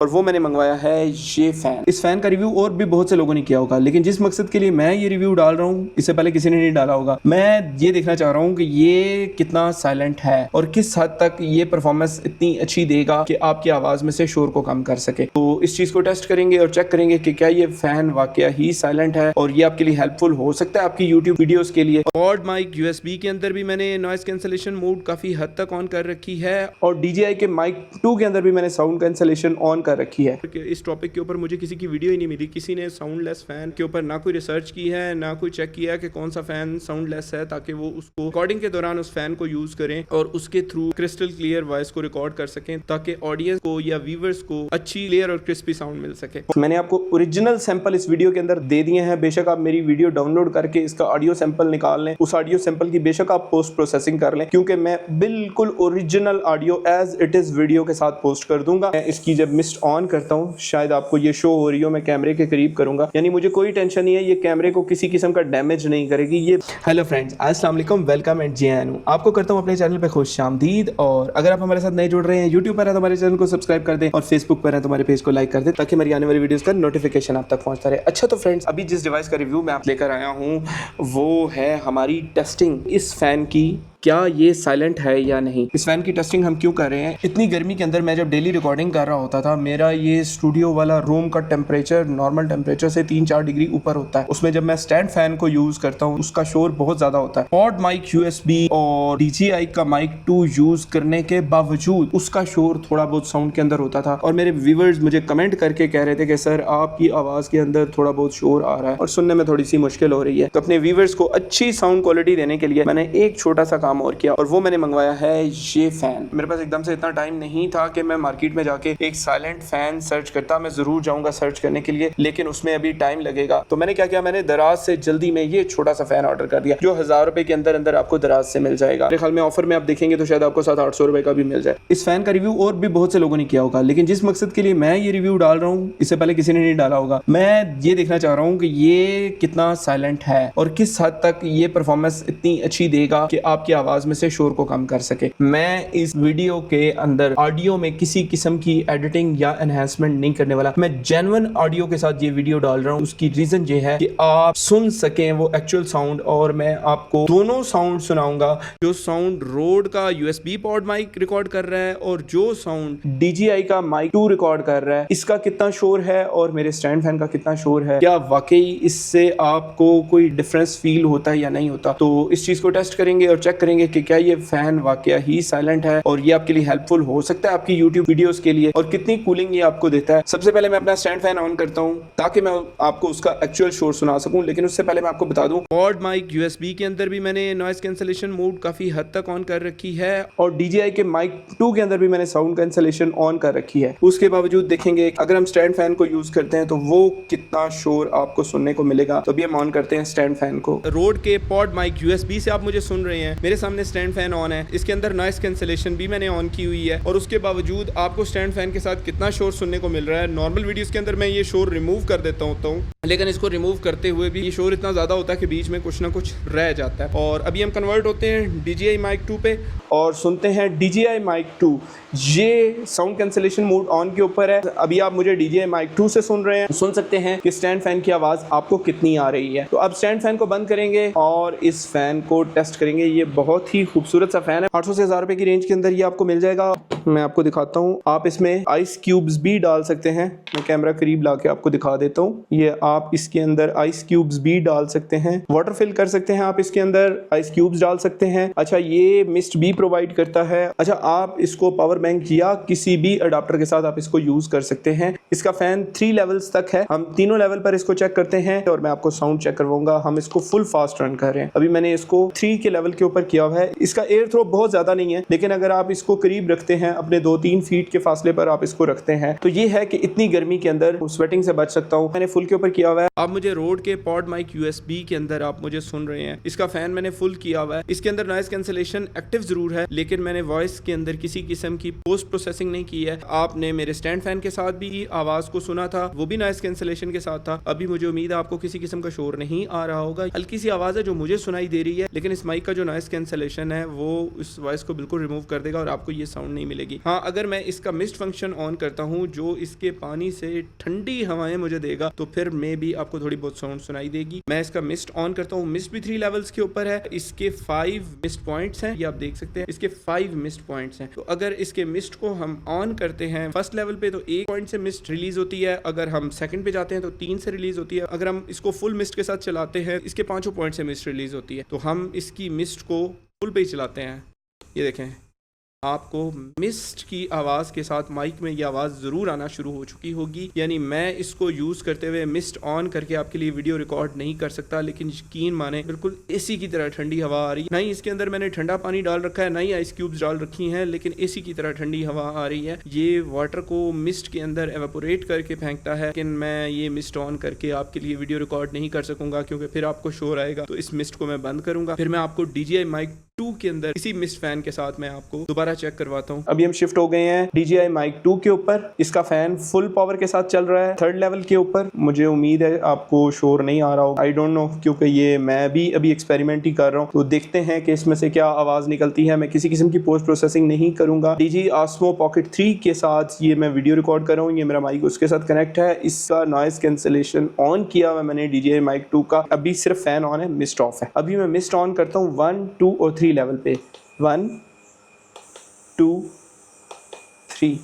और वो मैंने मंगवाया है ये फैन। इस फैन का रिव्यू और भी बहुत से लोगों ने किया होगा, लेकिन जिस मकसद के लिए मैं ये रिव्यू डाल रहा हूँ इससे पहले किसी ने नहीं डाला होगा। मैं ये देखना चाह रहा हूँ कि ये कितना साइलेंट है और किस हद तक ये परफॉर्मेंस इतनी अच्छी देगा कि आपकी आवाज में से शोर को कम कर सके। तो इस चीज को टेस्ट करेंगे और चेक करेंगे कि क्या ये फैन वाकया ही साइलेंट है और ये आपके लिए हेल्पफुल हो सकता है आपकी यूट्यूब वीडियोस के लिए। पॉड माइक यूएसबी के अंदर भी मैंने नॉइस कैंसलेशन मोड काफी हद तक ऑन कर रखी है और DJI के माइक 2 के अंदर भी मैंने साउंड कैंसलेशन ऑन कर रखी है। इस टॉपिक के ऊपर मुझे किसी की वीडियो ही नहीं मिली, किसी ने साउंडलेस फैन के ऊपर ना कोई रिसर्च की है ना कोई चेक किया कि कौन सा फैन साउंडलेस है, ताकि वो उसको रिकॉर्डिंग के दौरान उस फैन को यूज करें और उसके थ्रू क्रिस्टल क्लियर वॉइस को रिकॉर्ड कर सकें ताकि ऑडियंस को या व्यूअर्स को अच्छी क्लियर और क्रिस्पी साउंड मिल सके। मैंने आपको ओरिजिनल सैंपल इस वीडियो के अंदर दे दिए हैं। बेशक आप मेरी वीडियो डाउनलोड करके इसका ऑडियो सैंपल निकाल लें, उस ऑडियो सैंपल की बेशक आप पोस्ट प्रोसेसिंग कर लें, क्योंकि मैं बिल्कुल original audio as it is video के साथ पोस्ट कर दूंगा। मैं इसकी जब मिस्ट ऑन करता हूँ, शायद आपको ये शो हो रही हो, मैं कैमरे के करीब करूंगा, यानी मुझे कोई टेंशन नहीं है, ये कैमरे को किसी किस्म का डैमेज नहीं करेगी ये। हेलो फ्रेंड्स, अस्सलाम वालेकुम, वेलकम एट JNU। आपको करता हूँ अपने चैनल पे खुशामदीद। और अगर आप हमारे साथ नए जुड़ रहे हैं, यूट्यूब पर है तो हमारे चैनल को सब्सक्राइब कर दें और फेसबुक पर है तो हमारे पेज को लाइक कर दें ताकि हमारी आने वाली वीडियोस का नोटिफिकेशन आप तक पहुंचता रहे। अच्छा तो फ्रेंड्स, अभी जिस डिवाइस का रिव्यू मैं आप लेकर आया हूँ वो है हमारी टेस्टिंग इस फैन की, क्या ये साइलेंट है या नहीं। इस फैन की टेस्टिंग हम क्यों कर रहे हैं? इतनी गर्मी के अंदर मैं जब डेली रिकॉर्डिंग कर रहा होता था, मेरा ये स्टूडियो वाला रूम का टेम्परेचर नॉर्मल टेम्परेचर से 3-4 डिग्री ऊपर होता है। उसमें जब मैं स्टैंड फैन को यूज करता हूँ उसका शोर बहुत ज्यादा होता है। पॉड माइक USB और DJI का माइक 2 यूज करने के बावजूद उसका शोर थोड़ा बहुत साउंड के अंदर होता था और मेरे व्यूअर्स मुझे कमेंट करके कह रहे थे कि सर आपकी आवाज के अंदर थोड़ा बहुत शोर आ रहा है और सुनने में थोड़ी सी मुश्किल हो रही है। तो अपने व्यूअर्स को अच्छी साउंड क्वालिटी देने के लिए मैंने एक छोटा सा काम और किया और वो मैंने मंगवाया है ये फैन। मेरे पास एकदम से इतना टाइम नहीं था कि मैं मार्केट में जाके एक साइलेंट फैन सर्च करता। मैं जरूर जाऊंगा सर्च करने के लिए, लेकिन उसमें अभी टाइम लगेगा। तो मैंने क्या किया, मैंने दराज से जल्दी में ये छोटा सा फैन ऑर्डर कर दिया जो 1000 रुपए के अंदर अंदर आपको दराज से मिल जाएगा। मेरे ख्याल में ऑफर में आप देखेंगे तो शायद आपको 700-800 रुपए का भी मिल जाए। इस फैन का रिव्यू और भी बहुत से लोगों ने किया होगा, लेकिन जिस मकसद के लिए मैं ये रिव्यू डाल रहा हूँ इससे पहले किसी ने नहीं डाला होगा। मैं ये देखना चाह रहा हूँ कि ये कितना साइलेंट है और किस हद तक ये परफॉर्मेंस इतनी अच्छी देगा कि आपकी आवाज में से शोर को कम कर सके। मैं इस वीडियो के अंदर ऑडियो में किसी किस्म की एडिटिंग या एनहांसमेंट नहीं करने वाला। मैं जेन्युइन ऑडियो के साथ ये वीडियो डाल रहा हूँ। उसकी रीजन ये है कि आप सुन सकें वो एक्चुअल साउंड, और मैं आपको दोनों साउंड सुनाऊंगा। जो साउंड रोड का USB पॉड माइक रिकॉर्ड कर रहा है और जो साउंड DJI का माइक 2 रिकॉर्ड कर रहा है, इसका कितना शोर है और मेरे स्टैंड फैन का कितना शोर है। क्या वाकई इससे आपको कोई डिफरेंस फील होता है या नहीं होता। तो इस चीज को टेस्ट करेंगे और चेक करेंगे कि क्या ये फैन वाकया ही साइलेंट है और ये आपके लिए हेल्पफुल हो सकता है आपकी यूट्यूब वीडियोस के लिए, और कितनी कूलिंग ये आपको देता है। सबसे पहले मैं अपना स्टैंड फैन ऑन करता हूं ताकि मैं आपको उसका एक्चुअल शोर सुना सकूं, लेकिन उससे पहले मैं आपको बता दूं पॉड माइक USB के अंदर भी मैंने नॉइस कैंसलेशन मोड काफी हद तक ऑन कर रखी है और DJI के माइक 2 के अंदर भी मैंने साउंड कैंसलेशन ऑन कर रखी है। उसके बावजूद देखेंगे अगर हम स्टैंड फैन को यूज करते हैं तो वो कितना शोर आपको सुनने को मिलेगा। तो अभी हम ऑन करते हैं स्टैंड फैन को। रोड के पॉड माइक USB से आप मुझे सुन रहे हैं, मेरे सामने स्टैंड फैन ऑन है, इसके अंदर नॉइस कैंसलेशन भी मैंने ऑन की हुई है और उसके बावजूद आपको स्टैंड फैन के साथ कितना शोर सुनने को मिल रहा है। नॉर्मल वीडियोस के अंदर मैं ये शोर रिमूव कर देता हूँ, लेकिन इसको रिमूव करते हुए भी ये शोर इतना ज़्यादा होता है कि बीच में कुछ ना कुछ रह जाता है। और अभी हम कन्वर्ट होते हैं DJI माइक 2 पे और सुनते हैं DJI माइक 2। ये साउंड कैंसलेशन मोड ऑन के ऊपर है। अभी आप मुझे DJI माइक 2 से सुन रहे हैं, सुन सकते हैं कि स्टैंड फैन की आवाज़ आपको कितनी आ रही है। तो अब स्टैंड फैन को बंद करेंगे और इस फैन को टेस्ट करेंगे। ये बहुत ही खूबसूरत सा फैन है, 800 से 1000 रुपए की रेंज के अंदर ये आपको मिल जाएगा। मैं आपको दिखाता हूँ, आप इसमें आइस क्यूब्स भी डाल सकते हैं। मैं कैमरा करीब ला के आपको दिखा देता हूँ। ये आप इसके अंदर आइस क्यूब्स भी डाल सकते हैं, वाटर फिल कर सकते हैं, आप इसके अंदर आइस क्यूब्स डाल सकते हैं। अच्छा, ये मिस्ट भी प्रोवाइड करता है। अच्छा, आप इसको पावर बैंक या किसी भी अडाप्टर के साथ आप इसको यूज कर सकते हैं। इसका फैन 3 लेवल्स तक है। हम तीनों लेवल पर इसको चेक करते हैं और मैं आपको साउंड चेक करवाऊंगा। हम इसको फुल फास्ट रन कर रहे हैं। अभी मैंने इसको 3 के लेवल के ऊपर किया हुआ है। इसका एयर थ्रो बहुत ज्यादा नहीं है, लेकिन अगर आप इसको करीब रखते हैं, अपने 2-3 फीट के फासले पर आप इसको रखते हैं, तो ये है कि इतनी गर्मी के अंदर स्वेटिंग से बच सकता हूँ। मैंने फुल के ऊपर किया हुआ है। आप मुझे रोड के पॉड माइक USB के अंदर आप मुझे सुन रहे हैं, इसका फैन मैंने फुल किया हुआ है। इसके अंदर नॉइस कैंसलेशन एक्टिव जरूर है, लेकिन मैंने वॉइस के अंदर किसी किस्म की पोस्ट प्रोसेसिंग नहीं की है। आपने मेरे स्टैंड फैन के साथ भी आवाज को सुना था, वो भी नॉइस कैंसलेशन के साथ था। अभी मुझे उम्मीद है आपको किसी किस्म का शोर नहीं आ रहा होगा। हल्की सी आवाज है जो मुझे सुनाई दे रही है, लेकिन इस माइक का जो नॉइस कैंसलेशन है वो इस वॉइस को बिल्कुल रिमूव कर देगा और आपको ये साउंड नहीं मिलेगा। मिलेगी। हाँ, अगर मैं इसका मिस्ट फंक्शन ऑन करता हूँ जो इसके पानी से ठंडी हवाएं मुझे देगा तो फिर मे भी आपको थोड़ी बहुत साउंड सुनाई देगी। मैं इसका मिस्ट ऑन करता हूँ, मिस्ट भी 3 लेवल्स के ऊपर है, इसके 5 मिस्ट पॉइंट्स हैं, ये आप देख सकते हैं इसके 5 मिस्ट पॉइंट्स हैं। तो अगर इसके मिस्ट को हम ऑन करते हैं फर्स्ट लेवल पे तो 1 पॉइंट से मिस्ट रिलीज होती है, अगर हम सेकंड पे जाते हैं तो 3 से रिलीज होती है, अगर हम इसको फुल मिस्ट के साथ चलाते हैं इसके 5 पॉइंट से मिस्ट रिलीज होती है। तो हम इसकी मिस्ट को फुल पे ही चलाते हैं, ये देखें आपको मिस्ट की आवाज़ के साथ माइक में ये आवाज़ ज़रूर आना शुरू हो चुकी होगी। यानी मैं इसको यूज़ करते हुए मिस्ट ऑन करके आपके लिए वीडियो रिकॉर्ड नहीं कर सकता, लेकिन यकीन माने बिल्कुल एसी की तरह ठंडी हवा आ रही है। ना ही इसके अंदर मैंने ठंडा पानी डाल रखा है, ना ही आइस क्यूब्स डाल रखी हैं, लेकिन एसी की तरह ठंडी हवा आ रही है। ये वाटर को मिस्ट के अंदर एवेपोरेट करके फेंकता है, लेकिन मैं ये मिस्ट ऑन करके आपके लिए वीडियो रिकॉर्ड नहीं कर सकूंगा क्योंकि फिर आपको शोर आएगा। तो इस मिस्ट को मैं बंद करूंगा, फिर मैं आपको DJI Mic 2 के अंदर इसी मिस्ट फैन के साथ मैं आपको दोबारा चेक करवाता हूँ। अभी हम शिफ्ट हो गए हैं DJI Mic 2 के ऊपर, इसका फैन फुल पावर के साथ चल रहा है 3rd लेवल के ऊपर। मुझे उम्मीद है आपको शोर नहीं आ रहा हो, आई डोंट नो, क्योंकि ये मैं भी अभी एक्सपेरिमेंट ही कर रहा हूँ। तो देखते हैं कि इसमें से क्या आवाज निकलती है। मैं किसी किस्म की पोस्ट प्रोसेसिंग नहीं करूंगा। DJI Osmo Pocket 3 के साथ ये मैं वीडियो रिकॉर्ड कर रहा हूँ, ये मेरा माइक उसके साथ कनेक्ट है। इसका नॉइज कैंसिलेशन ऑन किया हुआ मैंने DJI Mic 2 का, अभी सिर्फ फैन ऑन है, मिस्ट ऑफ है। अभी मैं मिस्ट ऑन करता हूँ 1, 2 और 3 लेवल पे, 1, 2, 3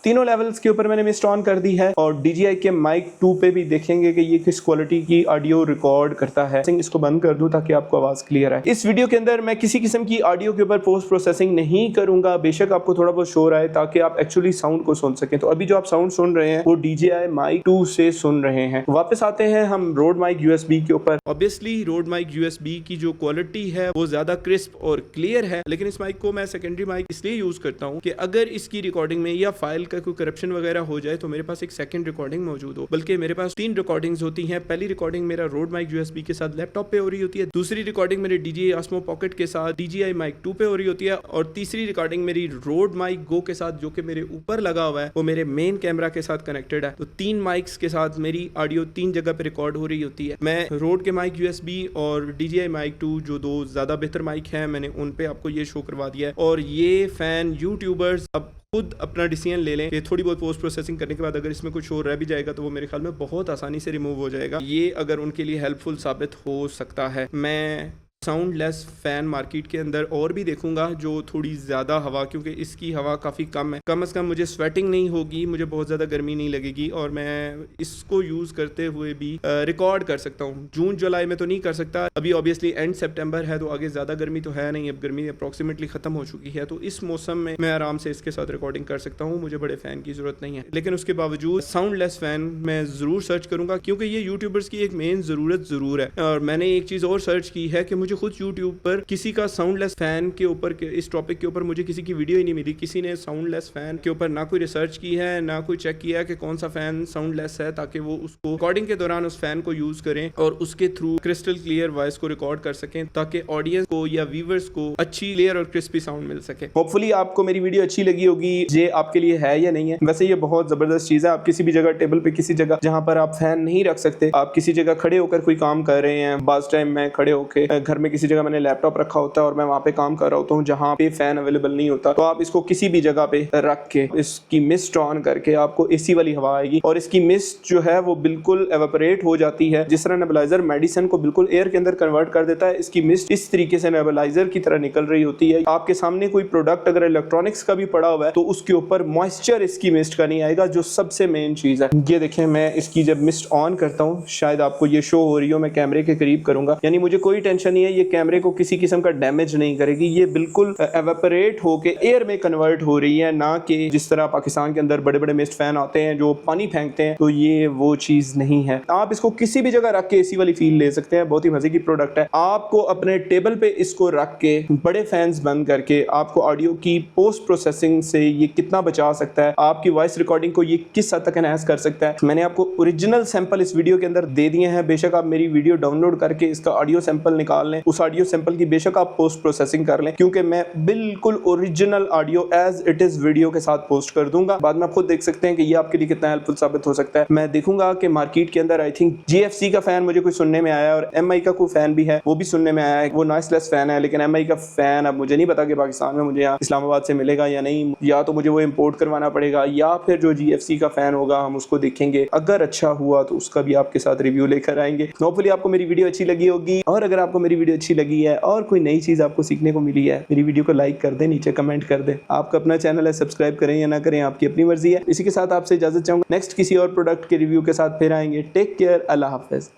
तीनों लेवल्स के ऊपर मैंने मिस्ट ऑन कर दी है। और DJI के Mic 2 पे भी देखेंगे कि ये किस क्वालिटी की ऑडियो रिकॉर्ड करता है। इसको बंद कर दूं ताकि आपको आवाज क्लियर आए। इस वीडियो के अंदर मैं किसी किस्म की ऑडियो के ऊपर पोस्ट प्रोसेसिंग नहीं करूंगा, बेशक आपको थोड़ा बहुत शोर आए ताकि आप एक्चुअली साउंड को सुन सकें। तो अभी जो आप साउंड सुन रहे हैं वो DJI Mic 2 से सुन रहे हैं। वापस आते हैं हम Rode Mic USB के ऊपर। ऑब्वियसली Rode Mic USB की जो क्वालिटी है वो ज्यादा क्रिस्प और क्लियर है, लेकिन इस माइक को मैं सेकेंडरी माइक इसलिए यूज करता हूँ कि अगर इसकी रिकॉर्डिंग में या फाइल का कोई करप्शन वगैरह हो जाए तो मेरे पास एक सेकंड रिकॉर्डिंग मौजूद हो। बल्कि मेरे पास 3 रिकॉर्डिंग्स होती हैं। पहली रिकॉर्डिंग मेरा Rode Mic USB के साथ लैपटॉप पे हो रही होती है, दूसरी रिकॉर्डिंग मेरे DJI Osmo Pocket के साथ DJI Mic 2 पे हो रही होती है, और तीसरी रिकॉर्डिंग मेरी Rode Mic Go के साथ जो कि मेरे ऊपर लगा हुआ है, वो मेरे मेन कैमरा के साथ कनेक्टेड है। तो 3 माइक्स के साथ मेरी ऑडियो 3 जगह पे रिकॉर्ड हो रही होती है। मैं Rode के Mic USB और DJI Mic 2 जो 2 ज्यादा बेहतर माइक हैं, मैंने उन पे आपको ये शो करवा दिया है। और ये फैन यूट्यूबर्स अब खुद अपना डिसीजन ले लें कि थोड़ी बहुत पोस्ट प्रोसेसिंग करने के बाद अगर इसमें कुछ शोर रह भी जाएगा तो वो मेरे ख्याल में बहुत आसानी से रिमूव हो जाएगा। ये अगर उनके लिए हेल्पफुल साबित हो सकता है। मैं साउंड लेस फैन मार्केट के अंदर और भी देखूंगा जो थोड़ी ज़्यादा हवा, क्योंकि इसकी हवा काफ़ी कम है, कम से कम मुझे स्वेटिंग नहीं होगी, मुझे बहुत ज़्यादा गर्मी नहीं लगेगी और मैं इसको यूज़ करते हुए भी रिकॉर्ड कर सकता हूँ। जून जुलाई में तो नहीं कर सकता, अभी ऑब्वियसली एंड सितंबर है तो आगे ज़्यादा गर्मी तो है नहीं, अब गर्मी अप्रॉक्सीमेटली ख़त्म हो चुकी है। तो इस मौसम में मैं आराम से इसके साथ रिकॉर्डिंग कर सकता हूँ, मुझे बड़े फ़ैन की ज़रूरत नहीं है। लेकिन उसके बावजूद साउंड लेस फ़ैन मैं ज़रूर सर्च करूँगा, क्योंकि ये यूट्यूबर्स की एक मेन ज़रूरत ज़रूर है। और मैंने एक चीज़ और सर्च की है कि मुझे खुद यूट्यूब पर किसी का साउंडलेस फैन के ऊपर, इस टॉपिक के ऊपर मुझे किसी की वीडियो ही नहीं मिली। किसी ने साउंडलेस फैन के ऊपर ना कोई रिसर्च की है, ना कोई चेक किया है कि कौन सा फैन साउंडलेस है, ताकि वो उसको रिकॉर्डिंग के दौरान उस फैन को यूज करें और उसके थ्रू क्रिस्टल क्लियर वॉइस को रिकॉर्ड कर सकें, ताकि ऑडियंस को या व्यूअर्स को अच्छी क्लियर और क्रिस्पी साउंड मिल सके। होपफुली आपको मेरी वीडियो अच्छी लगी होगी। ये आपके लिए है या नहीं है? वैसे ये बहुत जबरदस्त चीज है। आप किसी भी जगह टेबल पे, किसी जगह जहां पर आप फैन नहीं रख सकते, आप किसी जगह खड़े होकर कोई काम कर रहे हैं। बास टाइम मैं खड़े होकर घर में किसी जगह मैंने लैपटॉप रखा होता है और मैं वहां पे काम कर रहा होता हूँ जहां पे फैन अवेलेबल नहीं होता, तो आप इसको किसी भी जगह पे रख के इसकी मिस्ट ऑन करके आपको एसी वाली हवा आएगी और इसकी मिस्ट जो है वो बिल्कुल एवेपोरेट हो जाती है। जिस तरह नेबुलाइजर मेडिसिन को बिल्कुल एयर के अंदर कन्वर्ट कर देता है, इसकी मिस्ट इस तरीके से नेबुलाइजर की तरह निकल रही होती है। आपके सामने कोई प्रोडक्ट अगर इलेक्ट्रॉनिक्स का भी पड़ा हुआ है तो उसके ऊपर मॉइस्चर इसकी मिस्ट का नहीं आएगा, जो सबसे मेन चीज है। ये देखें, मैं इसकी जब मिस्ट ऑन करता हूँ, शायद आपको ये शो हो रही हो, मैं कैमरे के करीब करूंगा, यानी मुझे कोई टेंशन नहीं है, ये कैमरे को किसी किस्म का डैमेज नहीं करेगी। ये बिल्कुल एवेपोरेट होके एयर में कन्वर्ट हो रही है, ना कि जिस तरह पाकिस्तान के अंदर बड़े बड़े मिस्ट फैन आते हैं जो पानी फेंकते हैं, तो ये वो चीज नहीं है। आप इसको किसी भी जगह रख के एसी वाली फील ले सकते हैं, बहुत ही मजे की प्रोडक्ट है। आपको अपने टेबल पे इसको रख के बड़े फैंस बंद करके आपको ऑडियो की पोस्ट प्रोसेसिंग से ये कितना बचा सकता है, आपकी वॉइस रिकॉर्डिंग को ये किस हद तक एनहांस कर सकता है। मैंने आपको ओरिजिनल सैंपल इस वीडियो के अंदर दे दिए हैं। बेशक आप मेरी वीडियो डाउनलोड करके इसका ऑडियो सैंपल निकाल लें, उस ऑडियो सैंपल की बेशक आप पोस्ट प्रोसेसिंग कर लें, क्योंकि मैं बिल्कुल original audio as it is video के साथ पोस्ट कर दूंगा। बाद में आप खुद देख सकते हैं कि ये आपके लिए कितना हेल्पफुल साबित हो सकता है। मैं देखूंगा कि मार्केट के अंदर आई थिंक GFC का फैन मुझे कोई सुनने में आया और MI का कोई फैन भी है, वो भी सुनने में आया है। वो नॉइसलेस फैन है, लेकिन MI का फैन अब मुझे नहीं पता कि पाकिस्तान में मुझे यहाँ इस्लामाबाद से मिलेगा या नहीं, या तो मुझे वो इंपोर्ट करवाना पड़ेगा, या फिर जो GFC का फैन होगा हम उसको देखेंगे। अगर अच्छा हुआ तो उसका भी आपके साथ रिव्यू लेकर आएंगे। होपफुली आपको मेरी वीडियो अच्छी लगी होगी, और अगर आपको मेरी वीडियो अच्छी लगी है और कोई नई चीज आपको सीखने को मिली है, मेरी वीडियो को लाइक कर दे, नीचे कमेंट कर दे। आपका अपना चैनल है, सब्सक्राइब करें या ना करें आपकी अपनी मर्जी है। इसी के साथ आपसे इजाजत चाहूंगा, नेक्स्ट किसी और प्रोडक्ट के रिव्यू के साथ फिर आएंगे। टेक केयर, अल्लाह हाफिज।